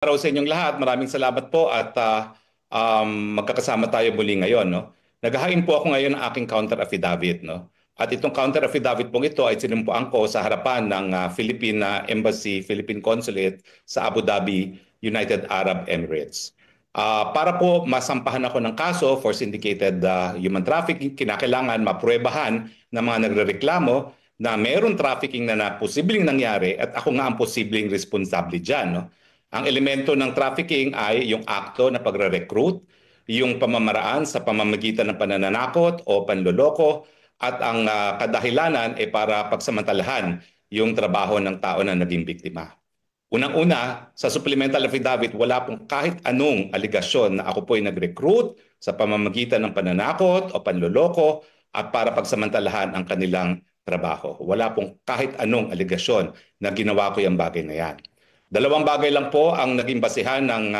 Araw sa inyong lahat. Maraming salamat po at magkakasama tayo muli ngayon. No? Naghahain po ako ngayon ng aking counter affidavit. No? At itong counter affidavit pong ito ay sinumpuan ko sa harapan ng Philippine Embassy, Philippine Consulate sa Abu Dhabi, United Arab Emirates. Para po masampahan ako ng kaso for syndicated human trafficking, kinakailangan mapruebahan ng mga nagrereklamo na mayroon trafficking na posibleng nangyari at ako nga ang posibleng responsable dyan. No? Ang elemento ng trafficking ay yung akto na pagre-recruit, yung pamamaraan sa pamamagitan ng pananakot o panloloko, at ang kadahilanan ay para pagsamantalahan yung trabaho ng tao na naging biktima. Unang-una, sa supplemental affidavit, wala pong kahit anong aligasyon na ako po ay nag-recruit sa pamamagitan ng pananakot o panloloko at para pagsamantalahan ang kanilang trabaho. Wala pong kahit anong aligasyon na ginawa ko yung bagay na yan. Dalawang bagay lang po ang naging basihan ng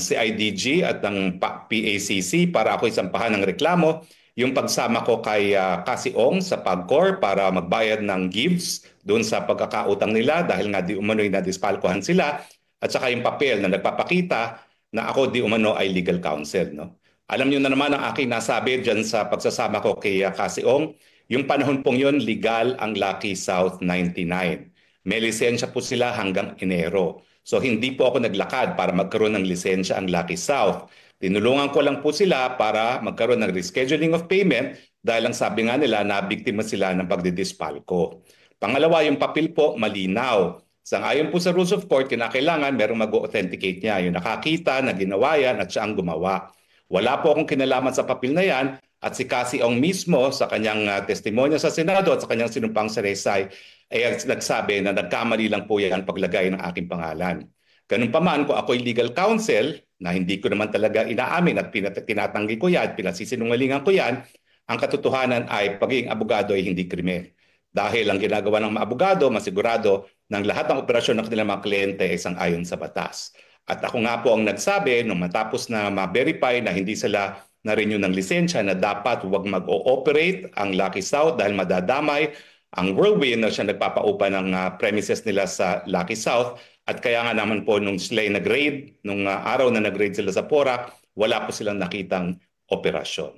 CIDG at ng PACC para ako isampahan ng reklamo. Yung pagsama ko kay Cassie Ong sa PAGCOR para magbayad ng gifts doon sa pagkakautang nila dahil nga di umano'y nadispalkohan sila, at saka yung papel na nagpapakita na ako di umano ay legal counsel. No? Alam niyo na naman ang aking nasabi dyan sa pagsasama ko kay Cassie Ong, yung panahon pong yun, legal ang Lucky South 99. May lisensya po sila hanggang Enero. So hindi po ako naglakad para magkaroon ng lisensya ang Lucky South. Tinulungan ko lang po sila para magkaroon ng rescheduling of payment dahil ang sabi nga nila na biktima sila ng pagdidispalko. Pangalawa, yung papel po malinaw. Sang-ayon po sa rules of court, kinakailangan merong mag-authenticate niya. Yung nakakita na ginawa yan at siya ang gumawa. Wala po akong kinalaman sa papel na yan at si Cassie Ong mismo sa kanyang testimonya sa Senado at sa kanyang sinumpang salaysay ay nagsabi na nagkamali lang po yan paglagay ng aking pangalan. Ganun pa man, kung ako'y legal counsel, na hindi ko naman talaga inaamin at tinatanggi ko yan, pinasisinungalingan ko yan, ang katotohanan ay pagiging abogado ay hindi krimen. Dahil ang ginagawa ng mga abogado, masigurado ng lahat ng operasyon ng kanilang mga kliyente ay sang-ayon sa batas. At ako nga po ang nagsabi nung matapos na ma-verify na hindi sila na-renew ng lisensya na dapat huwag mag-ooperate ang Lucky South dahil madadamay ang Whirlwind na siya nagpapaupa ng premises nila sa Lucky South. At kaya nga naman po nung sila nag-raid, nung araw na nag-raid sila sa Porac, wala po silang nakitang operasyon.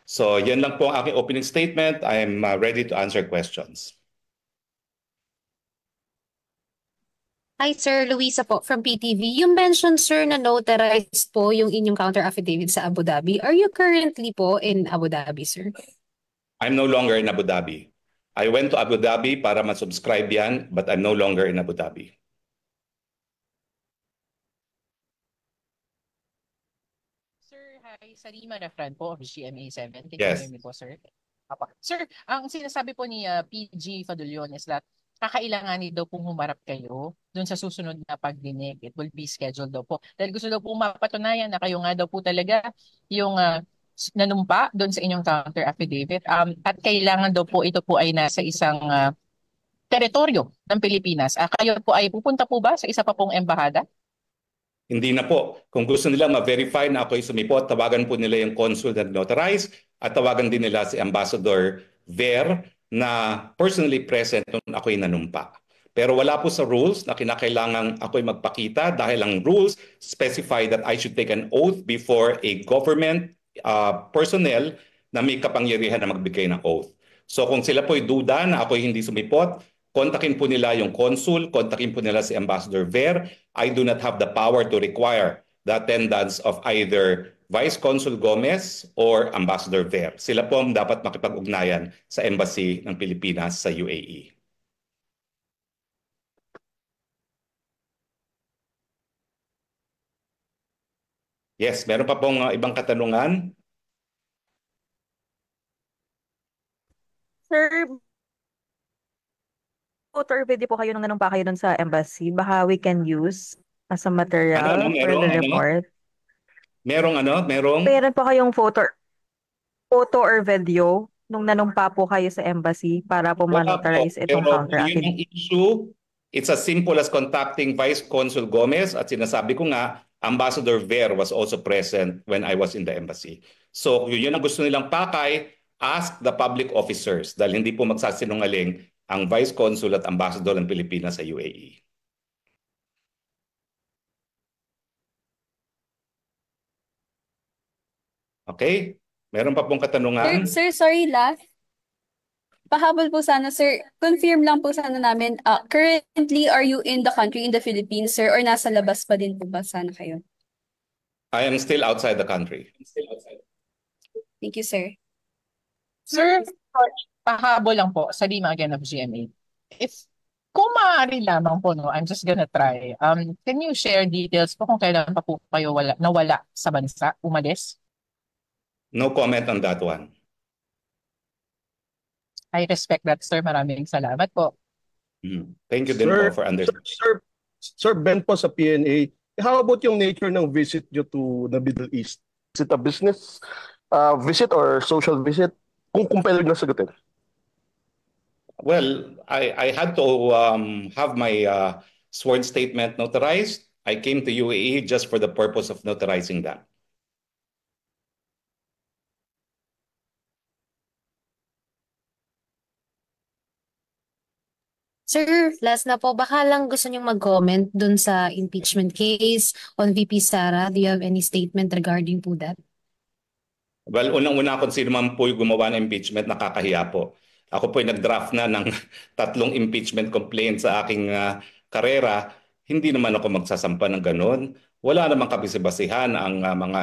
So yan lang po ang aking opening statement. I am ready to answer questions. Hi, Sir. Luisa po from PTV. You mentioned, sir, na notarized po yung inyong counter affidavit sa Abu Dhabi. Are you currently po in Abu Dhabi, sir? I'm no longer in Abu Dhabi. I went to Abu Dhabi para ma-subscribe yan, but I'm no longer in Abu Dhabi. Sir, hi. Salima Refran po of GMA7. Can you Yes. hear me po, sir? Apa. Sir, ang sinasabi po ni PG Fadulyon is that kakailanganin daw pong humarap kayo dun sa susunod na pagdinig. It will be scheduled daw po. Dahil gusto daw po mapatunayan na kayo nga daw po talaga yung nanumpa dun sa inyong counter affidavit. At kailangan daw po ito po ay nasa isang teritoryo ng Pilipinas. Kayo po ay pupunta po ba sa isa pa pong embahada? Hindi na po. Kung gusto nila ma-verify na ako'y sumipot, tawagan po nila yung consul na notarize at tawagan din nila si Ambassador Ver na personally present nung ako'y nanumpa. Pero wala po sa rules na kinakailangan ako'y magpakita dahil ang rules specify that I should take an oath before a government personnel na may kapangyarihan na magbigay ng oath. So kung sila po'y duda na ako'y hindi sumipot, kontakin po nila yung consul, kontakin po nila si Ambassador Ver. I do not have the power to require the attendance of either Vice Consul Gomez or Ambassador Ver. Sila po ang dapat makipag-ugnayan sa Embassy ng Pilipinas sa UAE. Yes, meron pa pong ibang katanungan? Sir, photo or video po kayo nung nanumpa kayo dun sa embassy. Baka we can use as a material for the report. Merong? Meron po kayong photo or video nung nanumpa po kayo sa embassy para po Wala po. monetize itong Pero counter yun ang issue. It's as simple as contacting Vice Consul Gomez at sinasabi ko nga, Ambassador Ver was also present when I was in the embassy. So yun ang gusto nilang pakay, ask the public officers dahil hindi po magsasinungaling ang Vice Consul at Ambassador ng Pilipinas sa UAE. Okay? Meron pa pong katanungan? Sir, sorry last. Pahabol po sana, sir. Confirm lang po sana namin. Currently, are you in the country, in the Philippines, sir? Or nasa labas pa din po ba sana kayo? I am still outside the country. Thank you, sir. Sir, pahabol lang po sa lima again of GMA. If kung maaari lamang po, no, I'm just gonna try. Can you share details po kung kailan pa po kayo nawala sa bansa, umalis? No comment on that one. I respect that, sir. Maraming salamat po. Thank you din po for understanding. Sir Ben po sa PNA. How about yung nature ng visit nyo to the Middle East? Is it a business visit or social visit? Kung pwede na sagutin. Well, I had to have my sworn statement notarized. I came to UAE just for the purpose of notarizing that. Sir, last na po, baka lang gusto niyong mag-comment dun sa impeachment case on VP Sara. Do you have any statement regarding po that? Well, unang-una kung sino man po yung gumawa ng impeachment, nakakahiya po. Ako po ay nag-draft na ng 3 impeachment complaints sa aking karera. Hindi naman ako magsasampa ng ganun. Wala namang kabisibasihan ang mga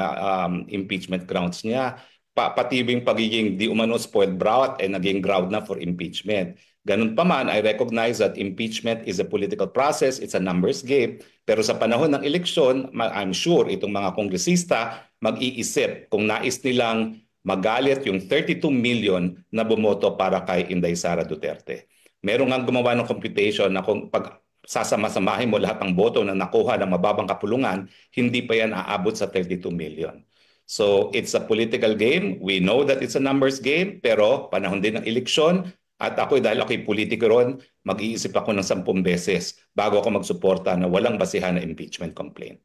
impeachment grounds niya. Patibing pagiging di umano spoiled brat ay naging ground na for impeachment. Ganun pa man, I recognize that impeachment is a political process, it's a numbers game. Pero sa panahon ng eleksyon, I'm sure itong mga kongresista mag-iisip kung nais nilang magalit yung 32 million na bumoto para kay Inday Sara Duterte. Meron nga gumawa ng computation na kung pag sasama-samahin mo lahat ng boto na nakuha ng mababang kapulungan, hindi pa yan aabot sa 32 million. So it's a political game. We know that it's a numbers game, pero panahon din ng eleksyon. At ako, dahil ako'y politiko ron, mag-iisip ako ng 10 beses bago ako magsuporta na walang basihan na impeachment complaint.